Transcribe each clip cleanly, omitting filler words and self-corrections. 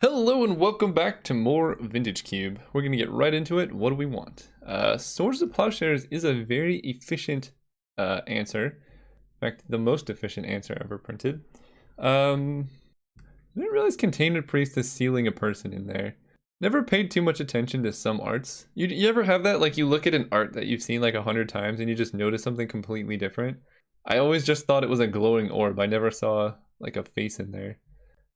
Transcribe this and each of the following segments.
Hello and welcome back to more Vintage Cube. We're going to get right into it. What do we want? Swords of Plowshares is a very efficient answer. In fact, the most efficient answer ever printed. I didn't realize Containment Priest is sealing a person in there. Never paid too much attention to some arts. You ever have that? Like you look at an art that you've seen like 100 times and you just notice something completely different? I always just thought it was a glowing orb. I never saw like a face in there.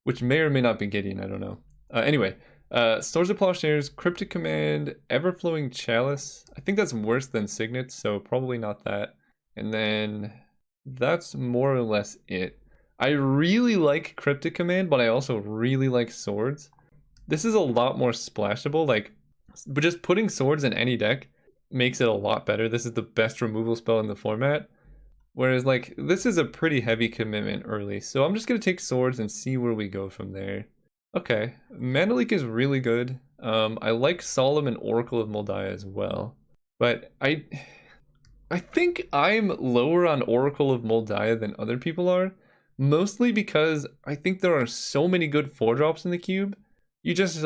Which may or may not be Gideon, I don't know. Anyway, Swords of Plowshares, Cryptic Command, Everflowing Chalice. I think that's worse than Signet, so probably not that. And then that's more or less it. I really like Cryptic Command, but I also really like Swords. This is a lot more splashable, but just putting Swords in any deck makes it a lot better. This is the best removal spell in the format. Whereas, this is a pretty heavy commitment early. So I'm just going to take Swords and see where we go from there. Okay, Mana Leak is really good. I like Solemn and Oracle of Moldiah as well. But I think I'm lower on Oracle of Moldiah than other people are. Mostly because I think there are so many good 4-drops in the cube. You just,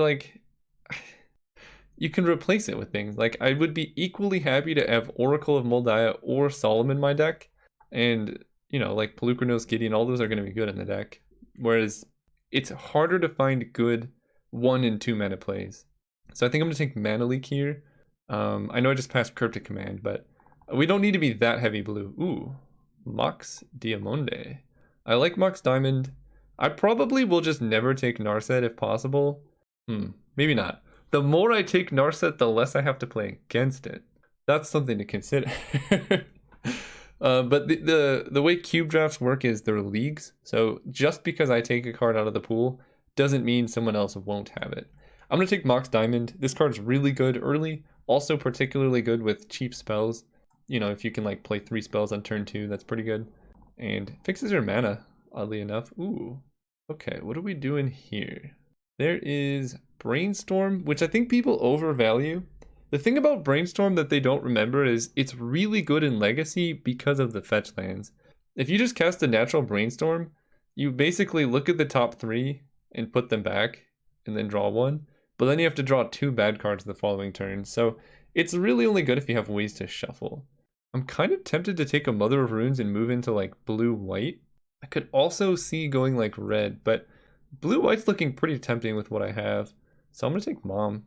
you can replace it with things. I would be equally happy to have Oracle of Moldiah or Solemn in my deck. And, Pelucranos, Gideon, all those are going to be good in the deck. Whereas it's harder to find good 1 and 2 mana plays. So I think I'm going to take Mana Leak here. I know I just passed Cryptic Command, but we don't need to be that heavy blue. Ooh, Mox Diamonde. I like Mox Diamond. I probably will just never take Narset if possible. Maybe not. The more I take Narset, the less I have to play against it. That's something to consider. But the way cube drafts work is they're leagues. So just because I take a card out of the pool doesn't mean someone else won't have it. I'm going to take Mox Diamond. This card's really good early. Also particularly good with cheap spells. If you can play 3 spells on turn 2, that's pretty good. And fixes your mana, oddly enough. Ooh. Okay, what are we doing here? There is Brainstorm, which I think people overvalue. The thing about Brainstorm that they don't remember is it's really good in Legacy because of the fetch lands. If you just cast a natural Brainstorm, you basically look at the top 3 and put them back and then draw 1. But then you have to draw 2 bad cards the following turn. So it's really only good if you have ways to shuffle. I'm kind of tempted to take a Mother of Runes and move into blue-white. I could also see going red, but blue-white's looking pretty tempting with what I have. So I'm going to take Mom.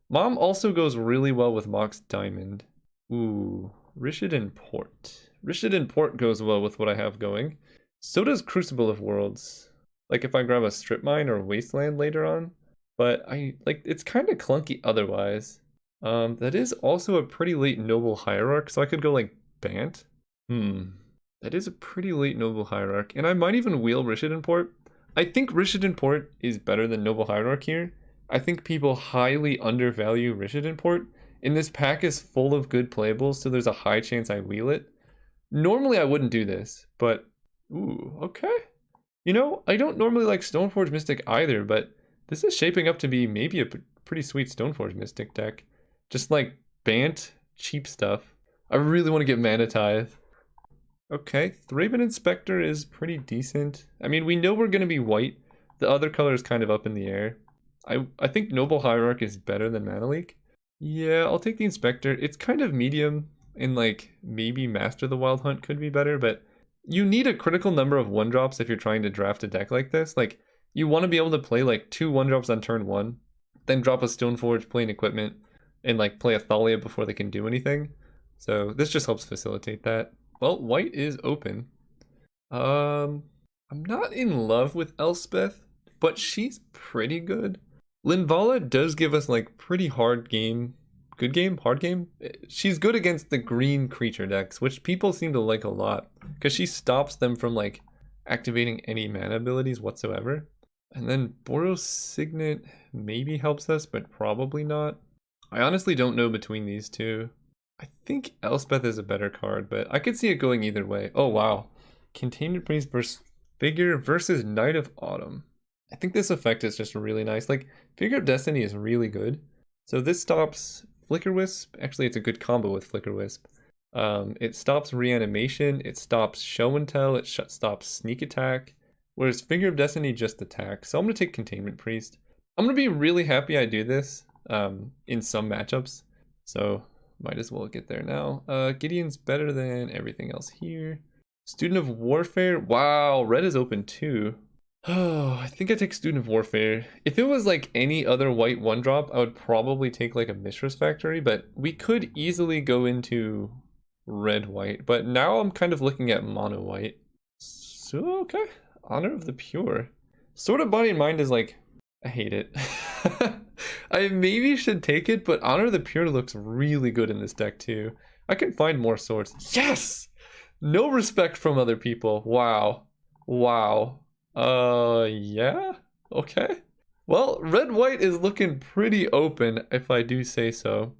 Mom also goes really well with Mox Diamond. Ooh, Rishadan Port. Rishadan Port goes well with what I have going. So does Crucible of Worlds. If I grab a Strip Mine or Wasteland later on. But it's kind of clunky otherwise. That is also a pretty late Noble Hierarch, so I could go Bant. That is a pretty late Noble Hierarch. And I might even wheel Rishadan Port. I think Rishadan Port is better than Noble Hierarch here. I think people highly undervalue Rishadan Port, and this pack is full of good playables, so there's a high chance I wheel it. Normally I wouldn't do this, but ooh, okay. I don't normally like Stoneforge Mystic either, but this is shaping up to be maybe a pretty sweet Stoneforge Mystic deck. Just Bant, cheap stuff. I really want to get Mana Tithe. Okay, Thraben Inspector is pretty decent. I mean, we know we're going to be white. The other color is kind of up in the air. I think Noble Hierarch is better than Mana Leak. Yeah, I'll take the Inspector. It's kind of medium, and maybe Master the Wild Hunt could be better, but you need a critical number of 1-drops if you're trying to draft a deck like this. You want to be able to play 2 1-drops on turn 1, then drop a Stoneforge, play an Equipment, and play a Thalia before they can do anything. So this just helps facilitate that. Well, white is open. I'm not in love with Elspeth, but she's pretty good. Linvala does give us pretty hard game. Good game? Hard game? She's good against the green creature decks, which people seem to like a lot. Because she stops them from activating any mana abilities whatsoever. And then Boros Signet maybe helps us, but probably not. I honestly don't know between these two. I think Elspeth is a better card, but I could see it going either way. Oh wow. Containment Priest versus Figure versus Knight of Autumn. I think this effect is just really nice. Figure of Destiny is really good. So this stops Flicker Wisp. Actually, it's a good combo with Flicker Wisp. It stops Reanimation. It stops Show and Tell. It stops Sneak Attack. Whereas Figure of Destiny just attack. So I'm going to take Containment Priest. I'm gonna be really happy I do this in some matchups. So might as well get there now. Gideon's better than everything else here. Student of Warfare. Wow, red is open too. Oh, I think I take Student of Warfare. If it was like any other white one drop, I would probably take like a Mishra's Factory, but we could easily go into red white. But now I'm kind of looking at mono white. So okay, Honor of the Pure. Sword of Body and Mind is like, I hate it. I maybe should take it, but Honor of the Pure looks really good in this deck too. I can find more swords. Yes! No respect from other people. Wow. Wow. Yeah? Okay. Well, red-white is looking pretty open, if I do say so.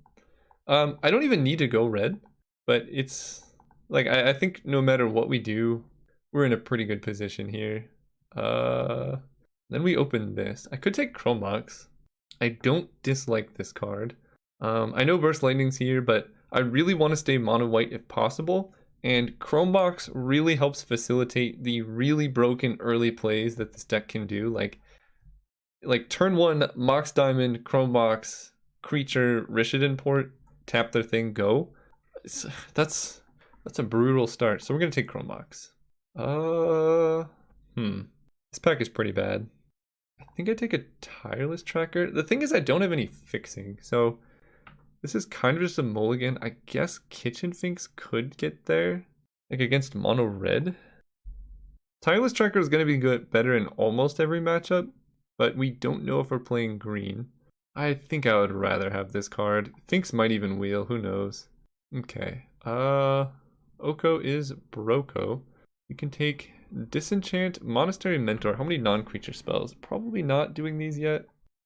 I don't even need to go red, but it's... Like, I think no matter what we do, we're in a pretty good position here. Then we open this. I could take Chromox. I don't dislike this card. I know Burst Lightning's here, but I really want to stay mono white if possible. And Chromox really helps facilitate the really broken early plays that this deck can do. Like turn 1, Mox Diamond, Chromox, Creature, Rishadan Port, tap their thing, go. That's a brutal start. So we're gonna take Chromox. This pack is pretty bad. I think I take a Tireless Tracker. The thing is I don't have any fixing, so this is kind of just a mulligan. I guess Kitchen Finks could get there, like against mono red. Tireless Tracker is going to be better in almost every matchup, but we don't know if we're playing green. I think I would rather have this card. Finks might even wheel, who knows. Okay, Oko is Broko. We can take Disenchant, Monastery Mentor. How many non-creature spells? Probably not doing these yet.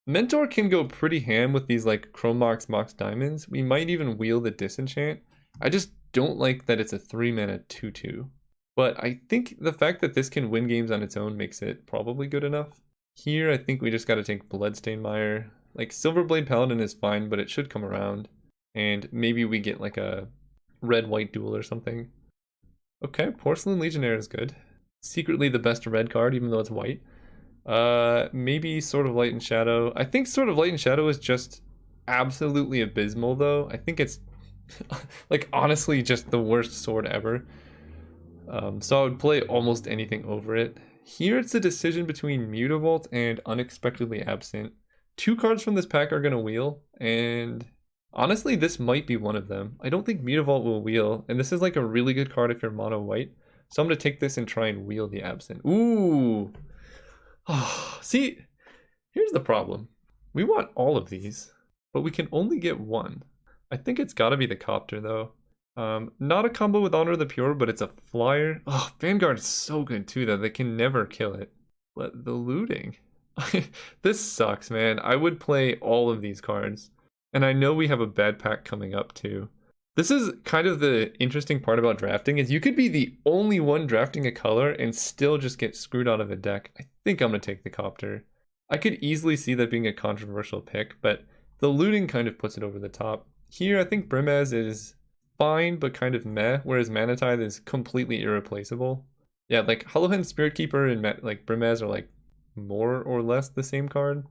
Mentor can go pretty ham with these like Chromox, Mox Diamonds. We might even wheel the Disenchant. I just don't like that it's a 3-mana 2/2. But I think the fact that this can win games on its own makes it probably good enough. Here I think we just gotta take Bloodstained Mire. Like Silverblade Paladin is fine, but it should come around. And maybe we get like a red-white duel or something. Okay, Porcelain Legionnaire is good. Secretly the best red card, even though it's white. Maybe Sword of Light and Shadow. I think Sword of Light and Shadow is just absolutely abysmal, though. I think it's, like, honestly just the worst sword ever. So I would play almost anything over it. Here it's a decision between Mutavault and Unexpectedly Absent. 2 cards from this pack are going to wheel, and honestly, this might be one of them. I don't think Mutavault will wheel, and this is like a really good card if you're mono white. So I'm going to take this and try and wheel the Absent. Ooh! Oh, see, here's the problem. We want all of these, but we can only get one. I think it's got to be the Copter, though. Not a combo with Honor of the Pure, but it's a flyer. Oh, Vanguard is so good, too, that they can never kill it. But the looting. This sucks, man. I would play all of these cards. And I know we have a bad pack coming up, too. This is kind of the interesting part about drafting, is you could be the only one drafting a color and still just get screwed out of a deck. I think I'm going to take the Copter. I could easily see that being a controversial pick, but the looting kind of puts it over the top. Here, I think Brimaz is fine, but kind of meh, whereas Mana Tithe is completely irreplaceable. Yeah, like Hollowhen Spirit Keeper and like Brimaz are like more or less the same card.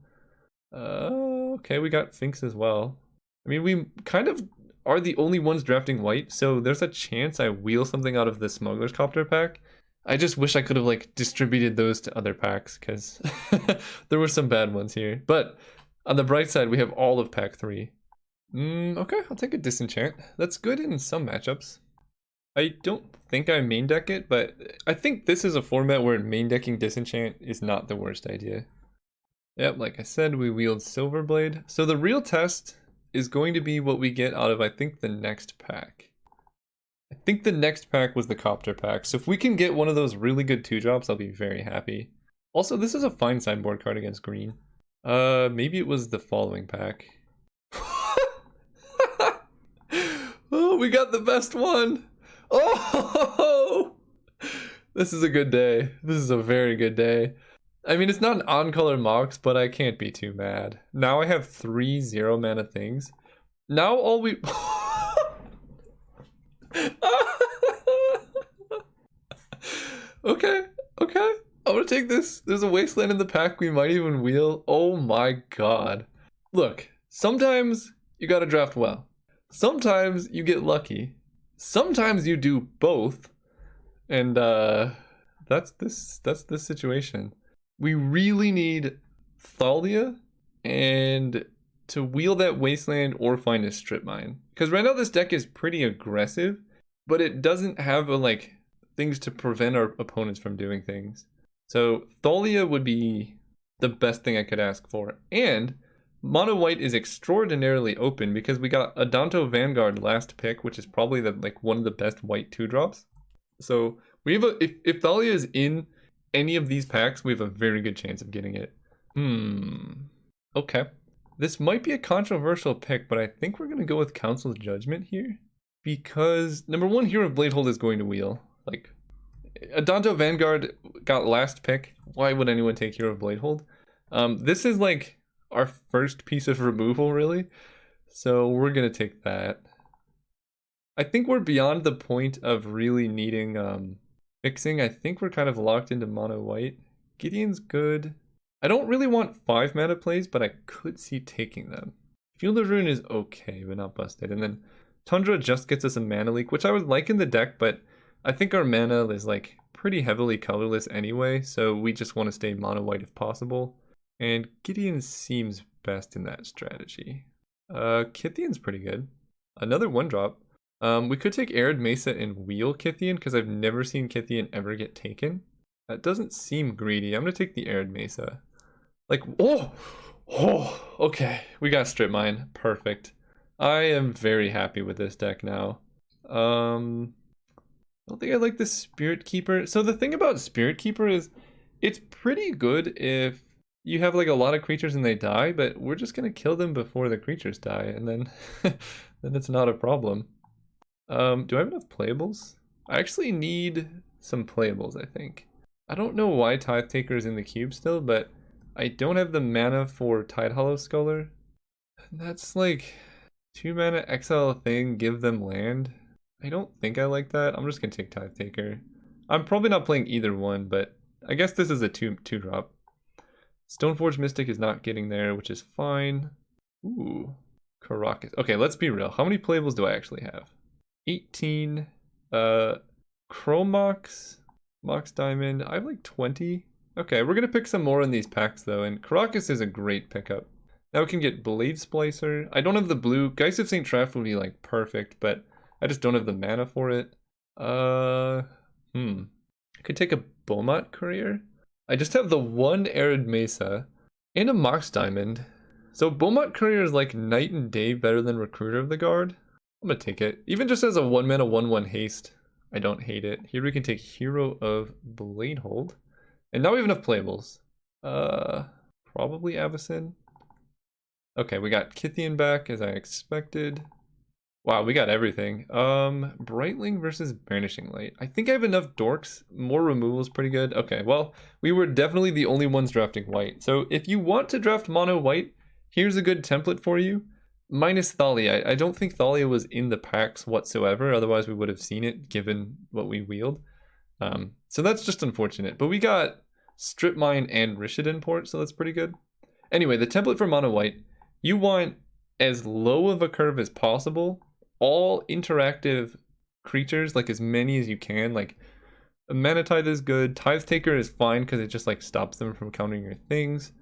Okay, we got Finks as well. I mean, we kind of are the only ones drafting white, so there's a chance I wheel something out of the Smuggler's Copter pack. I just wish I could have like distributed those to other packs, because there were some bad ones here. But on the bright side, we have all of pack 3. Okay, I'll take a Disenchant. That's good in some matchups. I don't think I main deck it, but I think this is a format where main decking Disenchant is not the worst idea. Yep, like I said, we wield Silverblade. So the real test is going to be what we get out of, I think, the next pack. I think the next pack was the Copter pack. So if we can get one of those really good 2-drops, I'll be very happy. Also, this is a fine sideboard card against green. Maybe it was the following pack. Oh, we got the best one. Oh, this is a good day. This is a very good day. I mean, it's not an on-color Mox, but I can't be too mad. Now I have 3 0-mana things. Now all we... Okay. I'm gonna take this. There's a wasteland in the pack. We might even wheel. Oh my god. Look, sometimes you gotta draft well. Sometimes you get lucky. Sometimes you do both. And that's this situation. We really need Thalia and to wheel that wasteland or find a strip mine. Because right now this deck is pretty aggressive, but it doesn't have like things to prevent our opponents from doing things. So Thalia would be the best thing I could ask for. And mono white is extraordinarily open because we got Adanto Vanguard last pick, which is probably the like one of the best white 2-drops. So we have if Thalia is in any of these packs, we have a very good chance of getting it. Okay. This might be a controversial pick, but I think we're gonna go with Council's Judgment here. Because number one, Hero of Bladehold is going to wheel. Like Adanto Vanguard got last pick. Why would anyone take Hero of Bladehold? This is like our first piece of removal, really. So we're gonna take that. I think we're beyond the point of really needing fixing. I think we're kind of locked into mono white. Gideon's good. I don't really want 5 mana plays, but I could see taking them. Field of Ruin is okay, but not busted. And then Tundra just gets us a mana leak, which I would like in the deck, but I think our mana is like pretty heavily colorless anyway, so we just want to stay mono white if possible. And Gideon seems best in that strategy. Kytheon's pretty good. Another 1-drop. We could take Arid Mesa and wheel Kytheon, because I've never seen Kytheon ever get taken. That doesn't seem greedy. I'm going to take the Arid Mesa. Like, oh, okay. We got Strip Mine. Perfect. I am very happy with this deck now. I don't think I like the Spirit Keeper. So the thing about Spirit Keeper is it's pretty good if you have like a lot of creatures and they die, but we're just going to kill them before the creatures die, and then then it's not a problem. Do I have enough playables? I actually need some playables, I think. I don't know why Tithe Taker is in the cube still, but I don't have the mana for Tidehollow Sculler. That's like 2 mana, exile a thing, give them land. I don't think I like that. I'm just gonna take Tithe Taker. I'm probably not playing either one, but I guess this is a 2-drop. Stoneforge Mystic is not getting there, which is fine. Ooh, Caracas. Okay, let's be real. How many playables do I actually have? 18. Chromox. Mox Diamond, I have like 20. Okay, we're gonna pick some more in these packs though, and Caracas is a great pickup. Now we can get Blade Splicer. I don't have the blue. Geist of St. Traff would be like perfect, but I just don't have the mana for it. I could take a Beaumont Courier. I just have the one Arid Mesa and a Mox Diamond. So Beaumont Courier is like night and day better than Recruiter of the Guard. I'm gonna take it. Even just as a 1 mana 1/1 haste. I don't hate it. Here we can take Hero of Bladehold. And now we have enough playables. Probably Avacyn. Okay, we got Kytheon back as I expected. Wow, we got everything. Brightling versus Banishing Light. I think I have enough dorks. More removal is pretty good. Okay, well, we were definitely the only ones drafting white. So if you want to draft mono white, here's a good template for you. Minus Thalia. I don't think Thalia was in the packs whatsoever, otherwise we would have seen it given what we wheeled. So that's just unfortunate. But we got Strip Mine and Rishadan port, so that's pretty good. Anyway, the template for mono white, you want as low of a curve as possible. All interactive creatures, like as many as you can. Like a Mana Tithe is good. Tithe Taker is fine because it just like stops them from countering your things.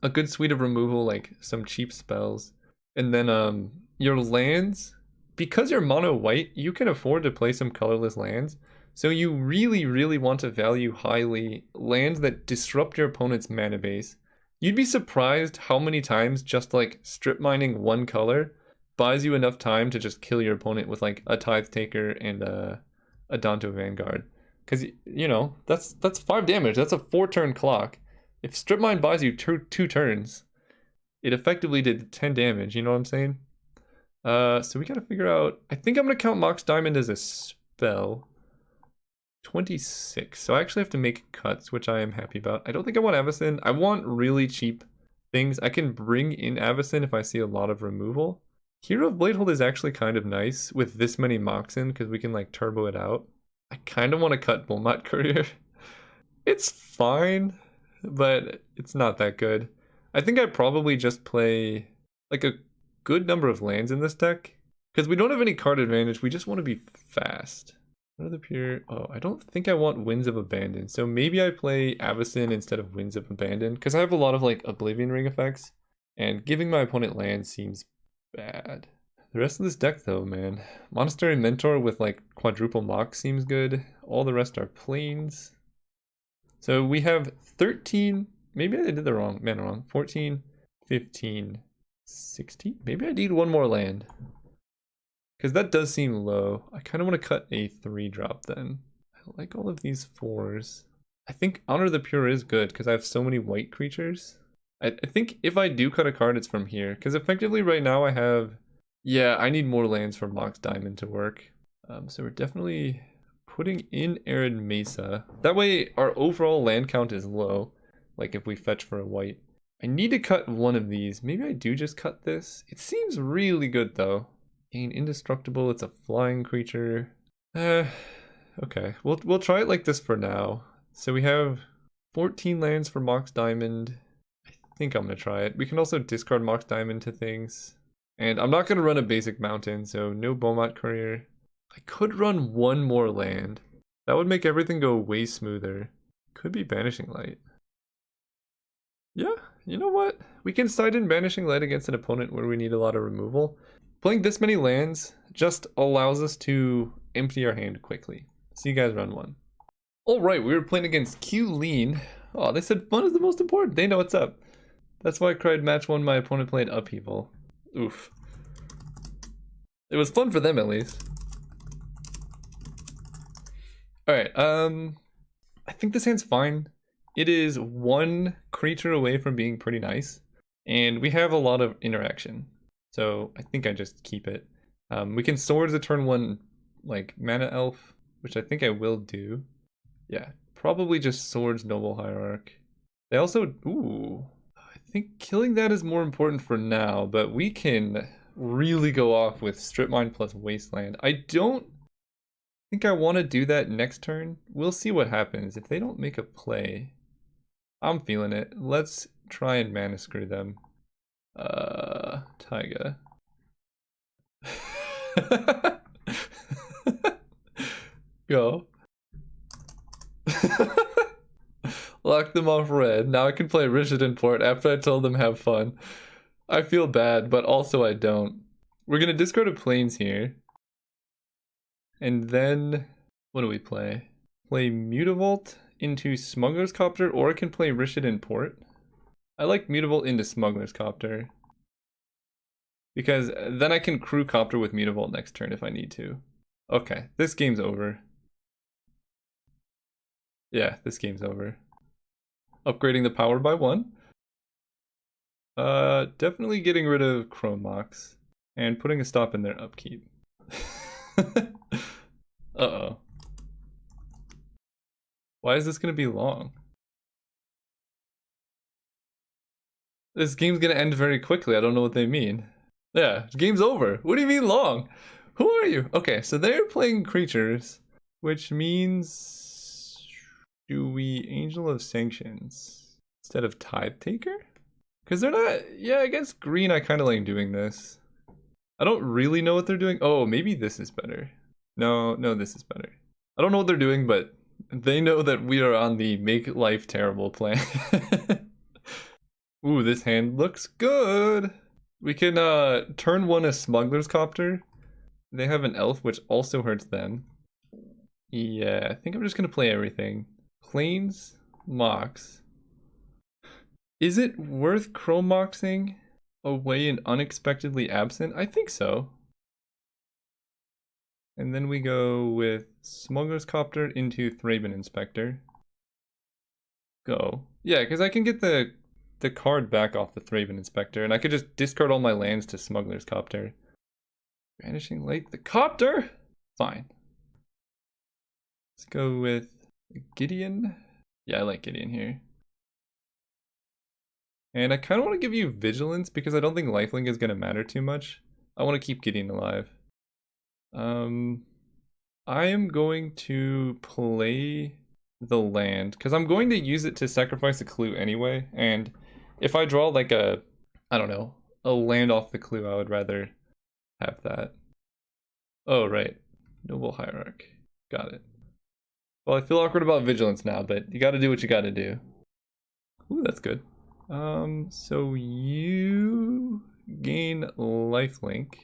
A good suite of removal, like some cheap spells. And then your lands, because you're mono white, you can afford to play some colorless lands. So you really want to value highly lands that disrupt your opponent's mana base. You'd be surprised how many times just like strip mining one color buys you enough time to just kill your opponent with like a Tithe Taker and a Adanto Vanguard. Because, you know, that's 5 damage. That's a 4-turn clock. If Strip Mine buys you 2 turns, it effectively did 10 damage, you know what I'm saying? So we gotta figure out... I think I'm gonna count Mox Diamond as a spell. 26. So I actually have to make cuts, which I am happy about. I don't think I want Avacyn. I want really cheap things. I can bring in Avacyn if I see a lot of removal. Hero of Bladehold is actually kind of nice with this many Moxen, because we can like turbo it out. I kind of want to cut Beaumont Courier. It's fine, but it's not that good. I think I'd probably just play like a good number of lands in this deck. Because we don't have any card advantage, we just want to be fast. What are the pure... Oh, I don't think I want Winds of Abandon. So maybe I play Avacyn instead of Winds of Abandon. Because I have a lot of like Oblivion Ring effects. And giving my opponent land seems bad. The rest of this deck though, man. Monastery Mentor with like quadruple Mox seems good. All the rest are plains. So we have 13, maybe I did the wrong, man wrong. 14, 15, 16. Maybe I need one more land. Because that does seem low. I kind of want to cut a 3-drop then. I like all of these 4s. I think Honor the Pure is good because I have so many white creatures. I think if I do cut a card, it's from here. Because effectively right now I have... Yeah, I need more lands for Mox Diamond to work. So we're definitely putting in Arid Mesa. That way our overall land count is low. Like if we fetch for a white. I need to cut one of these. Maybe I do just cut this. It seems really good though. Gain Indestructible, it's a flying creature. Okay, we'll try it like this for now. So we have 14 lands for Mox Diamond. I think I'm gonna try it. We can also discard Mox Diamond to things. And I'm not gonna run a basic mountain, so no Beaumont Courier. I could run one more land. That would make everything go way smoother. Could be Banishing Light. Yeah, you know what? We can side in Banishing Light against an opponent where we need a lot of removal. Playing this many lands just allows us to empty our hand quickly. See you guys run one. Alright, we were playing against Q Lean. Oh, they said fun is the most important. They know what's up. That's why I cried match 1, my opponent played Upheaval. Oof. It was fun for them at least. Alright, I think this hand's fine. It is 1 creature away from being pretty nice. And we have a lot of interaction. So I think I just keep it. We can Swords a turn 1 like Mana Elf, which I think I will do. Yeah, probably just Swords Noble Hierarch. They also, ooh, I think killing that is more important for now, but we can really go off with Strip Mine plus Wasteland. I don't think I want to do that next turn. We'll see what happens. If they don't make a play, I'm feeling it. Let's try and Mana Screw them. Taiga. Go. Lock them off red. Now I can play Richard Port after I told them have fun. I feel bad, but also I don't. We're gonna discard a plains here. And then, what do we play? Play Mutavault into Smuggler's Copter, or I can play Richard Port. I like Mutavault into Smuggler's Copter. Because then I can crew Copter with Mutavault next turn if I need to. Okay, this game's over. Yeah, this game's over. Upgrading the power by 1. Definitely getting rid of Chrome Mox. And putting a stop in their upkeep. Uh-oh. Why is this gonna be long? This game's gonna end very quickly. I don't know what they mean. Yeah, game's over. What do you mean long? Who are you? Okay, so they're playing creatures, which means... Do we Angel of Sanctions instead of Tide Taker? Because they're not... Yeah, against green, I kind of like doing this. I don't really know what they're doing. Oh, maybe this is better. No, this is better. I don't know what they're doing, but they know that we are on the make life terrible plan. Ooh, this hand looks good. We can turn 1 a Smuggler's Copter. They have an elf, which also hurts them. Yeah, I think I'm just gonna play everything. Plains, Mox. Is it worth Chrome Moxing away and Unexpectedly Absent? I think so. And then we go with Smuggler's Copter into Thraben Inspector. Go. Yeah, because I can get the card back off the Thraben Inspector, and I could just discard all my lands to Smuggler's Copter. Banishing Light the Copter? Fine. Let's go with Gideon. Yeah, I like Gideon here. And I kind of want to give you Vigilance because I don't think Lifelink is going to matter too much. I want to keep Gideon alive. I am going to play the land, because I'm going to use it to sacrifice a clue anyway, and if I draw like a, I don't know, a land off the clue, I would rather have that. Oh, right. Noble Hierarch. Got it. Well, I feel awkward about Vigilance now, but you gotta do what you gotta do. Ooh, that's good. So you gain lifelink.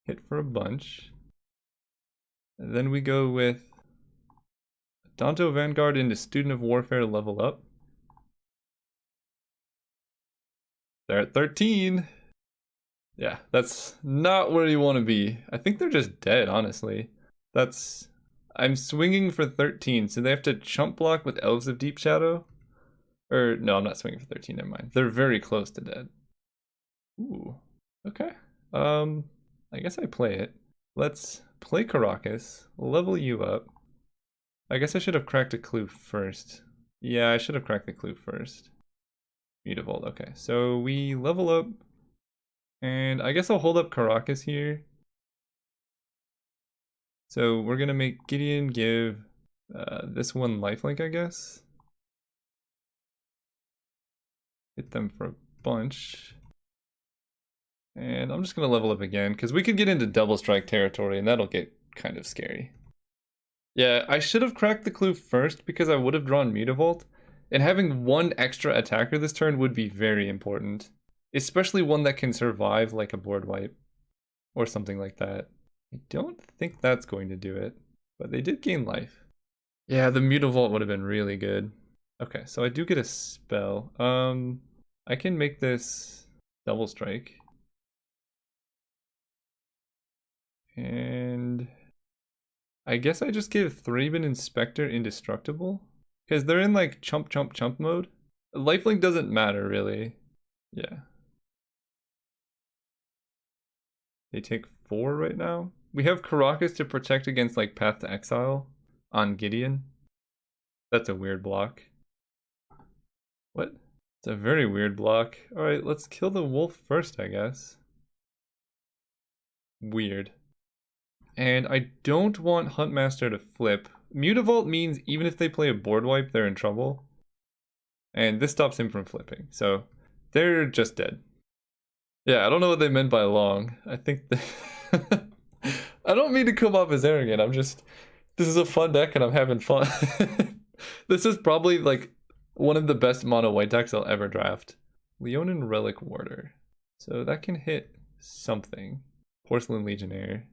Hit for a bunch. And then we go with Danto Vanguard into Student of Warfare level up. They're at 13. Yeah, that's not where you want to be. I think they're just dead, honestly. I'm swinging for 13, so they have to chump block with Elves of Deep Shadow. Or, no, I'm not swinging for 13, never mind. They're very close to dead. Ooh, okay. I guess I play it. Let's play Caracas, level you up. I guess I should have cracked a clue first. Yeah, I should have cracked the clue first. Mutavault, okay. So we level up, and I guess I'll hold up Caracas here. So we're gonna make Gideon give this one lifelink, I guess. Hit them for a bunch. And I'm just gonna level up again, because we could get into double strike territory, and that'll get kind of scary. Yeah, I should have cracked the clue first, because I would have drawn Mutavault, and having one extra attacker this turn would be very important. Especially one that can survive like a board wipe, or something like that. I don't think that's going to do it, but they did gain life. Yeah, the Mutavault would have been really good. Okay, so I do get a spell. I can make this double strike. And I guess I just give Thraben Inspector indestructible, because they're in like chump chump chump mode. Lifelink doesn't matter really. Yeah. They take 4 right now. We have Caracas to protect against like Path to Exile on Gideon. That's a weird block. What? It's a very weird block. Alright, let's kill the wolf first, I guess. Weird. And I don't want Huntmaster to flip. Mutavault means even if they play a board wipe, they're in trouble. And this stops him from flipping. So they're just dead. Yeah, I don't know what they meant by long. I think I don't mean to come off as arrogant. This is a fun deck and I'm having fun. This is probably like one of the best mono white decks I'll ever draft. Leonin Relic Warder. So that can hit something. Porcelain Legionnaire.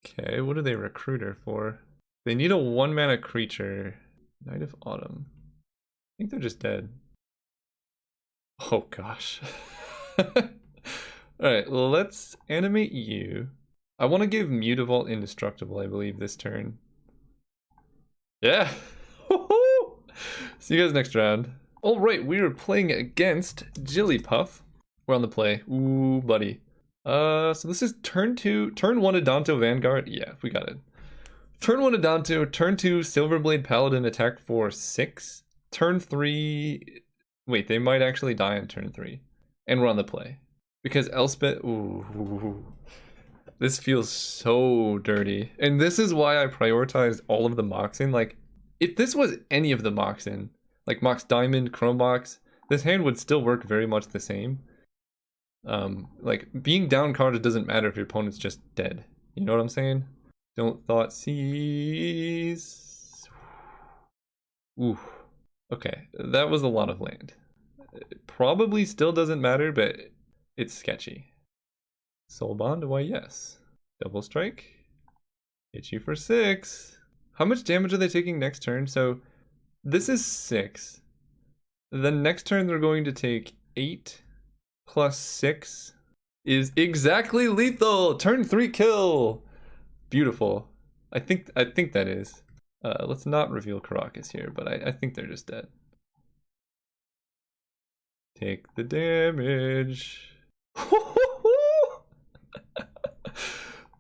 Okay, what do they recruit her for? They need a 1-mana creature. Knight of Autumn. I think they're just dead. Oh gosh. Alright, well, let's animate you. I want to give Mutavault indestructible, I believe, this turn. Yeah! See you guys next round. Alright, we are playing against Jigglypuff. We're on the play. Ooh, buddy. So this is turn 2, turn 1 Adanto Vanguard. Yeah, we got it. Turn 1 Adanto, turn 2 Silverblade Paladin attack for 6. Turn 3... Wait, they might actually die on turn 3. And we're on the play. Because Elspeth... Ooh. This feels so dirty. And this is why I prioritized all of the Moxen. Like, if this was any of the Moxen, like Mox Diamond, Chrome Box, this hand would still work very much the same. Like, being down carded doesn't matter if your opponent's just dead. You know what I'm saying? Don't thought seize. Ooh. Okay, that was a lot of land. It probably still doesn't matter, but it's sketchy. Soul Bond? Why, yes. Double strike. Hit you for 6. How much damage are they taking next turn? So, this is 6. Then next turn they're going to take 8 plus 6 is exactly lethal. Turn 3 kill. Beautiful. I think that is. Let's not reveal Caracas here, but I think they're just dead. Take the damage.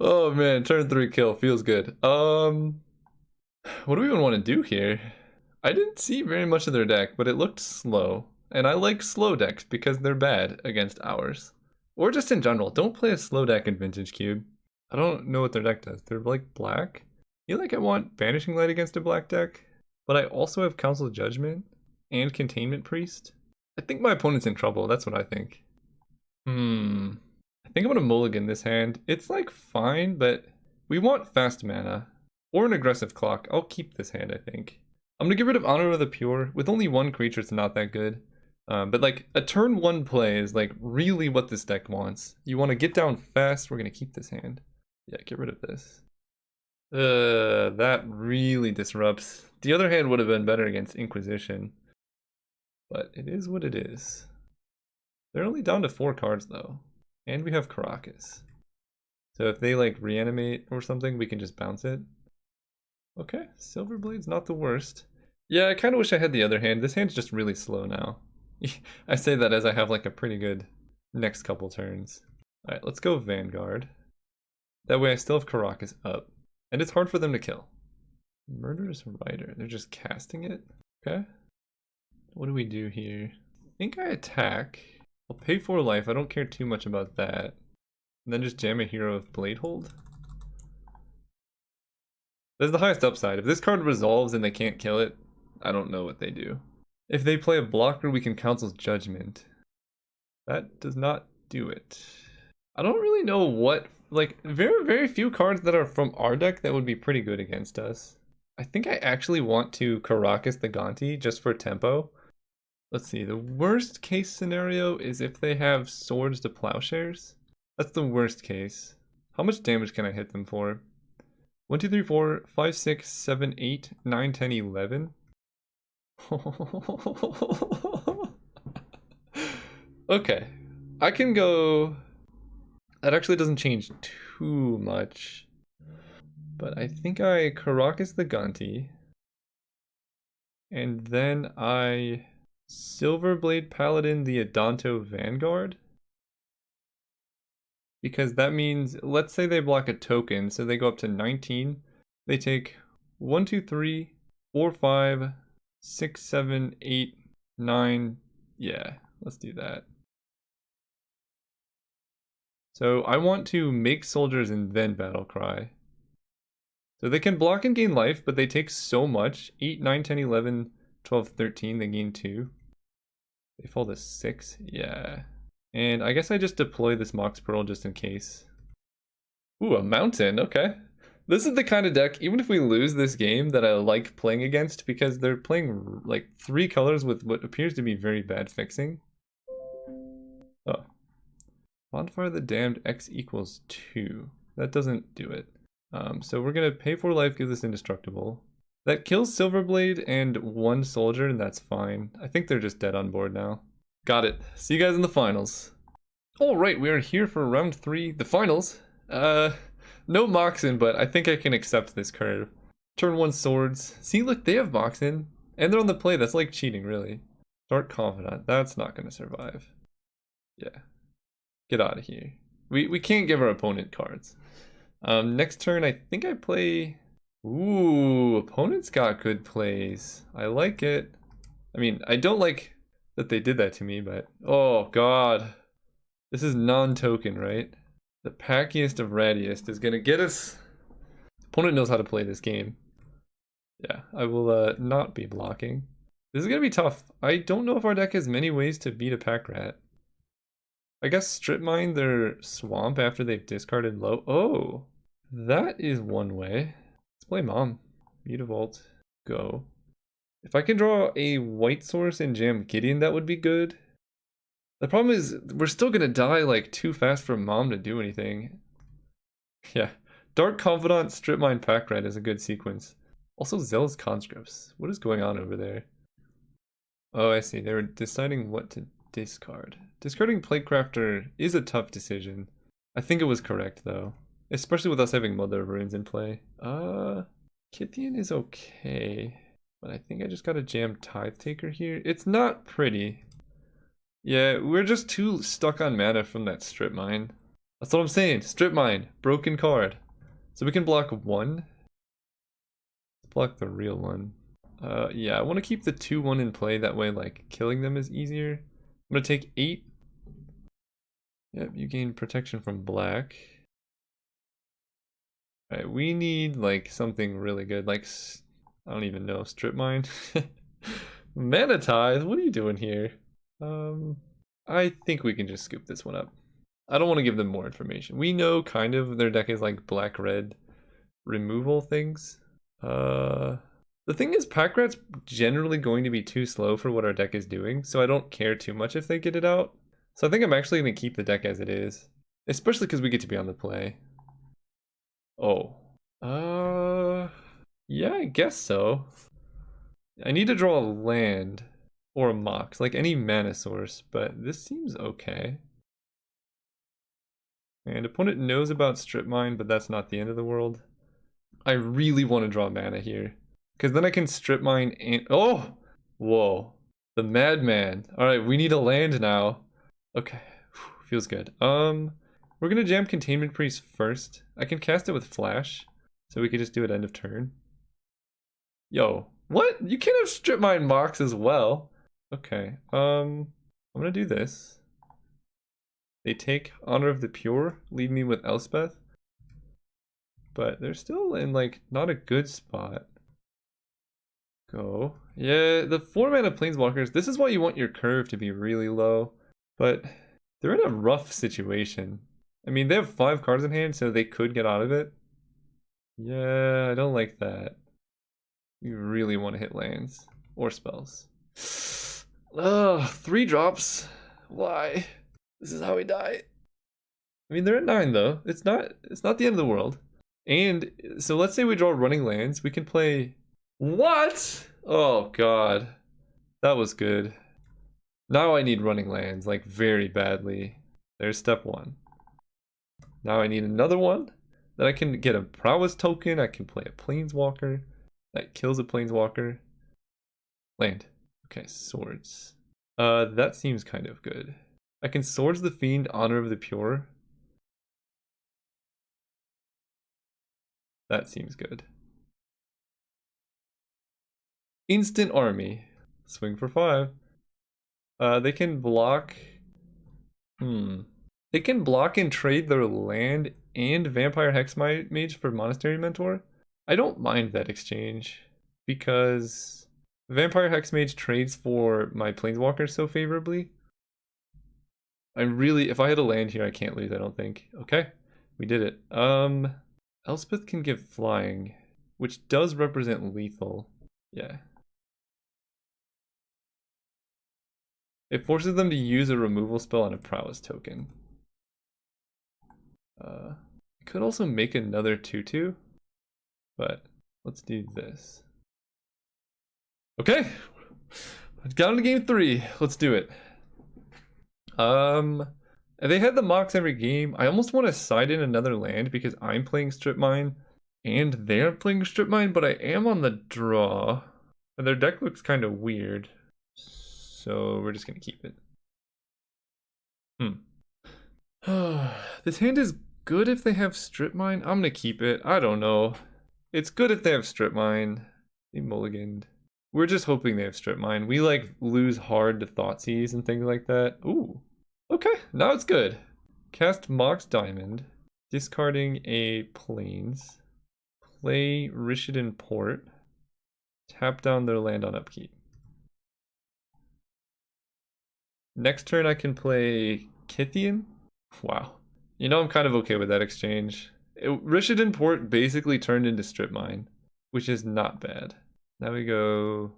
Oh man, turn 3 kill feels good. What do we even want to do here? I didn't see very much of their deck, but it looked slow. And I like slow decks because they're bad against ours. Or just in general, don't play a slow deck in Vintage Cube. I don't know what their deck does. They're like black. I feel like I want Banishing Light against a black deck, but I also have Council Judgment and Containment Priest. I think my opponent's in trouble. That's what I think. I think I'm gonna mulligan this hand. It's like fine, but we want fast mana or an aggressive clock. I'll keep this hand, I think. I'm gonna get rid of Honor of the Pure. With only one creature, it's not that good. But like a turn one play is like really what this deck wants. You want to get down fast. We're gonna keep this hand. Yeah, get rid of this. That really disrupts. The other hand would have been better against Inquisition, but it is what it is. They're only down to 4 cards though, and we have Caracas. So if they like reanimate or something, we can just bounce it. Okay, Silverblade's not the worst. Yeah, I kind of wish I had the other hand. This hand's just really slow now. I say that as I have like a pretty good next couple turns. Alright, let's go Vanguard. That way I still have Caracas up. And it's hard for them to kill. Murderous Rider. They're just casting it? Okay. What do we do here? I think I attack. I'll pay 4 life. I don't care too much about that. And then just jam a Hero of Bladehold. That's the highest upside. If this card resolves and they can't kill it, I don't know what they do. If they play a blocker, we can Council's Judgment. That does not do it. I don't really know what, like, very few cards that are from our deck that would be pretty good against us. I think I actually want to Caracas the Gonti just for tempo. Let's see, the worst case scenario is if they have Swords to Plowshares. That's the worst case. How much damage can I hit them for? 1, 2, 3, 4, 5, 6, 7, 8, 9, 10, 11. Okay, I can go. That actually doesn't change too much, but I think I Caracas the Gonti, and then I Silverblade Paladin the Adanto Vanguard, because that means, let's say they block a token, so they go up to 19. They take 1, 2, 3, 4, 5, 6, 7, 8, 9. Yeah, let's do that. So I want to make soldiers and then battle cry. So they can block and gain life, but they take so much. 8, 9, 10, 11, 12, 13, they gain 2. They fall to 6, yeah. And I guess I just deploy this Mox Pearl just in case. Ooh, a mountain, okay. This is the kind of deck, even if we lose this game, that I like playing against because they're playing like 3 colors with what appears to be very bad fixing. Oh. Bonfire the Damned X equals 2. That doesn't do it. So we're gonna pay 4 life, give this indestructible. That kills Silverblade and 1 soldier, and that's fine. I think they're just dead on board now. Got it. See you guys in the finals. Alright, we are here for round 3, the finals. No Moxen, but I think I can accept this curve. Turn 1 swords. See, look, they have Moxen. And they're on the play. That's like cheating, really. Dark Confidant. That's not gonna survive. Yeah. Get out of here. We can't give our opponent cards. Next turn, I think I play... Ooh, opponent's got good plays. I like it. I mean, I don't like that they did that to me, but... Oh, God. This is non-token, right? The packiest of rattiest is gonna get us... Opponent knows how to play this game. Yeah, I will not be blocking. This is gonna be tough. I don't know if our deck has many ways to beat a pack rat. I guess strip mine their swamp after they've discarded low. Oh, that is one way. Let's play Mom. Mutavault. Go. If I can draw a white source and jam Gideon, that would be good. The problem is we're still gonna die like too fast for Mom to do anything. Yeah. Dark Confidant, strip mine, pack rat is a good sequence. Also Zealous Conscripts. What is going on over there? Oh, I see. They were deciding what to discard. Discarding Platecrafter is a tough decision. I think it was correct though. Especially with us having Mother of Runes in play. Kithian is okay. But I think I just gotta jam Tithe Taker here. It's not pretty. Yeah, we're just too stuck on mana from that strip mine. That's what I'm saying. Strip mine. Broken card. So we can block 1. Let's block the real one. Yeah, I want to keep the 2-1 in play. That way, like, killing them is easier. I'm gonna take 8. Yep, you gain protection from black. Alright, we need like something really good, like, I don't even know, Strip Mine? Mana Tithe, what are you doing here? I think we can just scoop this one up. I don't want to give them more information. We know kind of their deck is like black-red removal things. The thing is, Pack Rat's generally going to be too slow for what our deck is doing, so I don't care too much if they get it out. So I think I'm actually going to keep the deck as it is, especially because we get to be on the play. Oh. Yeah, I guess so. I need to draw a land or a Mox, like any mana source, but this seems okay. And opponent knows about Strip Mine, but that's not the end of the world. I really want to draw mana here, because then I can Strip Mine and... Oh! Whoa. The Madman. Alright, we need a land now. Okay. Feels good. We're gonna jam Containment Priest first. I can cast it with Flash, so we could just do it end of turn. Yo, what? You can't have Strip Mine Mox as well. Okay, I'm gonna do this. They take Honor of the Pure, leave me with Elspeth. But they're still in, like, not a good spot. Go. Yeah, the 4 mana Planeswalkers, this is why you want your curve to be really low. But they're in a rough situation. I mean, they have 5 cards in hand, so they could get out of it. Yeah, I don't like that. You really want to hit lands. Or spells. Ugh, 3 drops. Why? This is how we die. I mean, they're at 9 though. It's not the end of the world. And so let's say we draw running lands. We can play... What? Oh god. That was good. Now I need running lands, like, very badly. There's step 1. Now I need another one. Then I can get a prowess token. I can play a planeswalker. That kills a planeswalker. Land. Okay, swords. That seems kind of good. I can Swords the Fiend, Honor of the Pure. That seems good. Instant Army. Swing for 5. They can block... They can block and trade their land and Vampire Hexmage for Monastery Mentor. I don't mind that exchange, because Vampire Hexmage trades for my Planeswalker so favorably. If I had a land here, I can't lose, I don't think. Okay, we did it. Elspeth can give flying, which does represent lethal. Yeah. It forces them to use a removal spell on a prowess token. I could also make another 2/2, but let's do this. Okay, got into game 3. Let's do it. They had the Mox every game. I almost want to side in another land because I'm playing Strip Mine and they're playing Strip Mine, but I am on the draw. And their deck looks kind of weird, so we're just gonna keep it. This hand is good if they have Strip Mine. I'm gonna keep it. I don't know. It's good if they have Strip Mine. They mulliganed. We're just hoping they have Strip Mine. We like lose hard to Thoughtseize and things like that. Ooh. Okay, now it's good. Cast Mox Diamond. Discarding a Plains. Play Rishadan Port. Tap down their land on upkeep. Next turn I can play Kithian. Wow. You know, I'm kind of okay with that exchange. Rishadan Port basically turned into Strip Mine, which is not bad. Now we go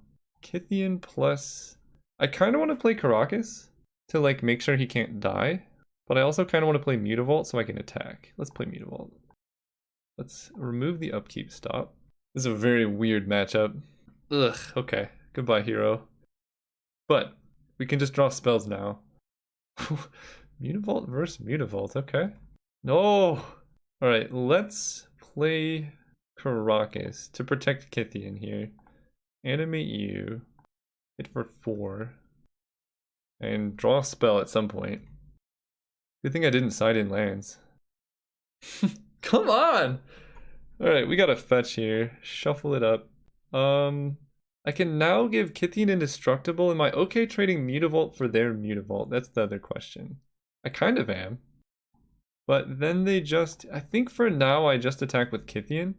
Kithian plus... I kind of want to play Karakas to like make sure he can't die, but I also kind of want to play Mutavault so I can attack. Let's play Mutavault. Let's remove the upkeep stop. This is a very weird matchup. Ugh, okay. Goodbye, hero. But we can just draw spells now. Mutavault versus Mutavault, okay. No! Alright, let's play Karakas to protect Kithian here. Animate you. Hit for 4. And draw a spell at some point. Good thing I didn't side in lands. Come on! Alright, we got a fetch here. Shuffle it up. I can now give Kithian Indestructible. Am I okay trading Mutavault for their Mutavault? That's the other question. I kind of am. But then they just, I think for now I just attack with Kythian.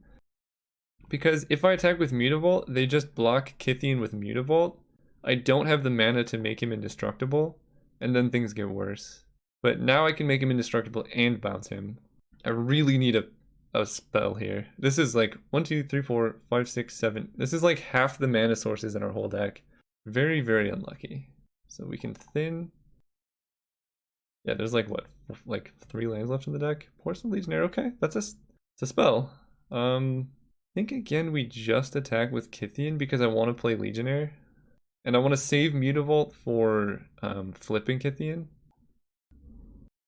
Because if I attack with Mutavault, they just block Kythian with Mutavault. I don't have the mana to make him indestructible, and then things get worse. But now I can make him indestructible and bounce him. I really need a spell here. This is like 1, 2, 3, 4, 5, 6, 7. This is like half the mana sources in our whole deck. Very, very unlucky. So we can thin. Yeah, there's like what, like 3 lands left in the deck. Porcelain Legionnaire, okay, it's a spell. I think again we just attack with Kythian because I want to play Legionnaire. And I want to save Mutavault for flipping Kythian.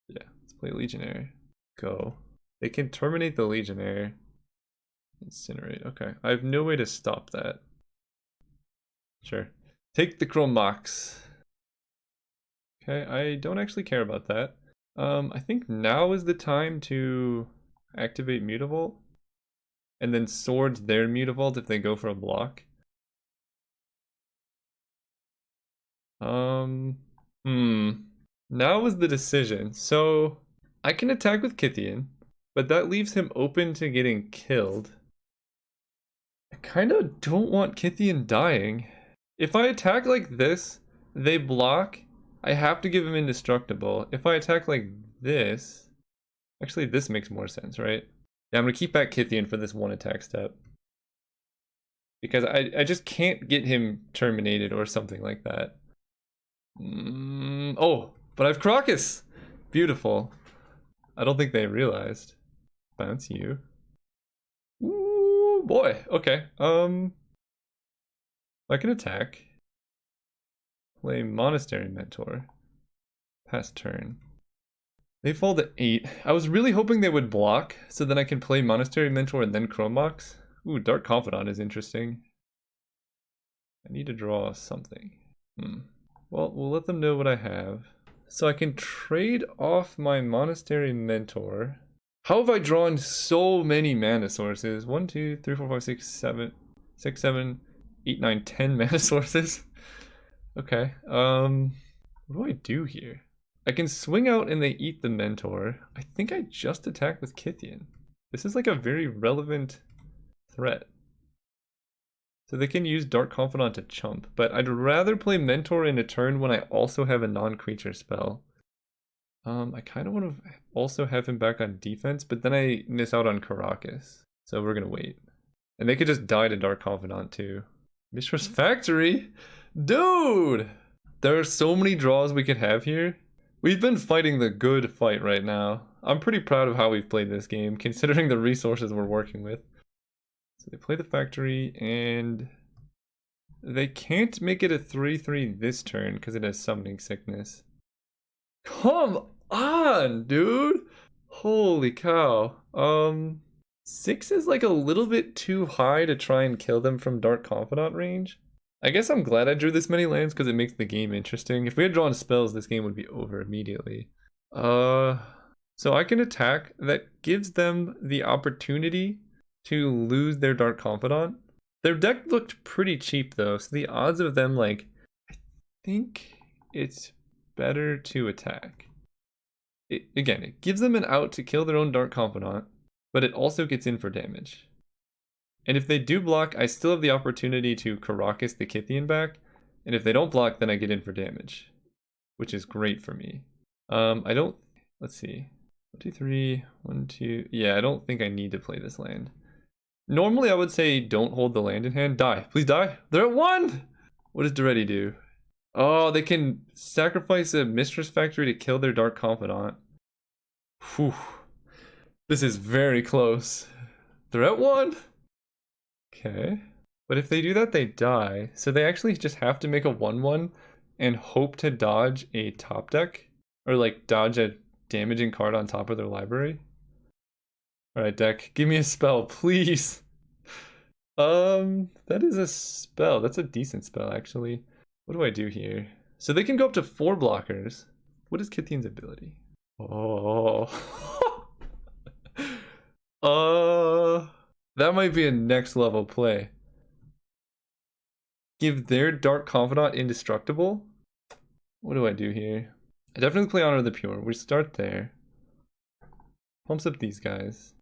Yeah, let's play Legionnaire. Go. They can terminate the Legionnaire. Incinerate, okay. I have no way to stop that. Sure. Take the Chrome Mox. Okay, I don't actually care about that. I think now is the time to activate Mutavault. And then sword their Mutavault if they go for a block. Now is the decision. So I can attack with Kythian, but that leaves him open to getting killed. I kind of don't want Kythian dying. If I attack like this, they block. I have to give him indestructible. If I attack like this, actually this makes more sense, right? Yeah, I'm gonna keep back Kythian for this one attack step. Because I just can't get him terminated or something like that. Oh, but I have Crocus! Beautiful. I don't think they realized. Bounce you. Ooh, boy. Okay. I can attack. Play Monastery Mentor. Pass turn. They fall to 8. I was really hoping they would block, so then I can play Monastery Mentor and then Chrome Mox. Ooh, Dark Confidant is interesting. I need to draw something. Well, we'll let them know what I have. So I can trade off my Monastery Mentor. How have I drawn so many mana sources? 1, 2, 3, 4, 5, 6, 7, 6, 7, 8, 9, 10 mana sources. Okay. What do I do here? I can swing out and they eat the Mentor. I think I just attack with Kythian. This is like a very relevant threat. So they can use Dark Confidant to chump, but I'd rather play Mentor in a turn when I also have a non-creature spell. I kind of want to also have him back on defense, but then I miss out on Caracas. So we're gonna wait. And they could just die to Dark Confidant too. Mishra's Factory? Dude! There are so many draws we could have here. We've been fighting the good fight right now. I'm pretty proud of how we've played this game, considering the resources we're working with. So they play the Factory, and they can't make it a 3/3 this turn because it has Summoning Sickness. Come on, dude! Holy cow. 6 is like a little bit too high to try and kill them from Dark Confidant range. I guess I'm glad I drew this many lands because it makes the game interesting. If we had drawn spells, this game would be over immediately. So I can attack. That gives them the opportunity to lose their Dark Confidant. Their deck looked pretty cheap though, so the odds of them, like, I think it's better to attack. Again, it gives them an out to kill their own Dark Confidant, but it also gets in for damage. And if they do block, I still have the opportunity to Caracas the Kythian back, and if they don't block, then I get in for damage, which is great for me. Let's see. 1, 2, 3, 1, 2. Yeah, I don't think I need to play this land. Normally I would say don't hold the land in hand. Die. Please die. They're at 1! What does Duretti do? Oh, they can sacrifice a Mistress Factory to kill their Dark Confidant. Whew. This is very close. They're at 1! Okay. But if they do that, they die. So they actually just have to make a 1/1 and hope to dodge a top deck. Or like dodge a damaging card on top of their library. Alright, deck. Give me a spell, please. That is a spell. That's a decent spell, actually. What do I do here? So they can go up to 4 blockers. What is Kythian's ability? Oh. That might be a next level play. Give their Dark Confidant indestructible? What do I do here? I definitely play Honor of the Pure. We start there. Pumps up these guys.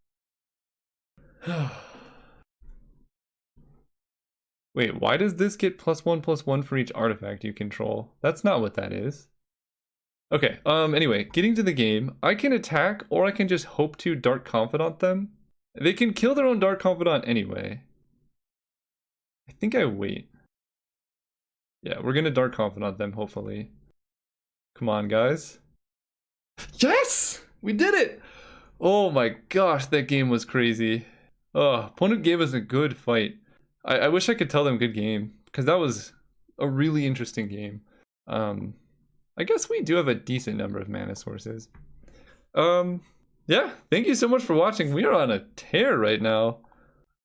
Wait, why does this get +1/+1 for each artifact you control? That's not what that is. Okay, anyway, getting to the game, I can attack or I can just hope to Dark Confidant them. They can kill their own Dark Confidant anyway. I think I wait. Yeah, we're gonna Dark Confidant them, hopefully. Come on, guys. Yes! We did it! Oh my gosh, that game was crazy. Oh, opponent gave us a good fight. I wish I could tell them good game, because that was a really interesting game. I guess we do have a decent number of mana sources. Yeah, thank you so much for watching. We are on a tear right now.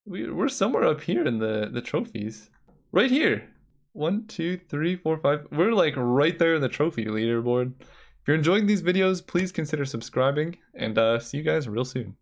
We're somewhere up here in the trophies. Right here. 1, 2, 3, 4, 5. We're like right there in the trophy leaderboard. If you're enjoying these videos, please consider subscribing, and see you guys real soon.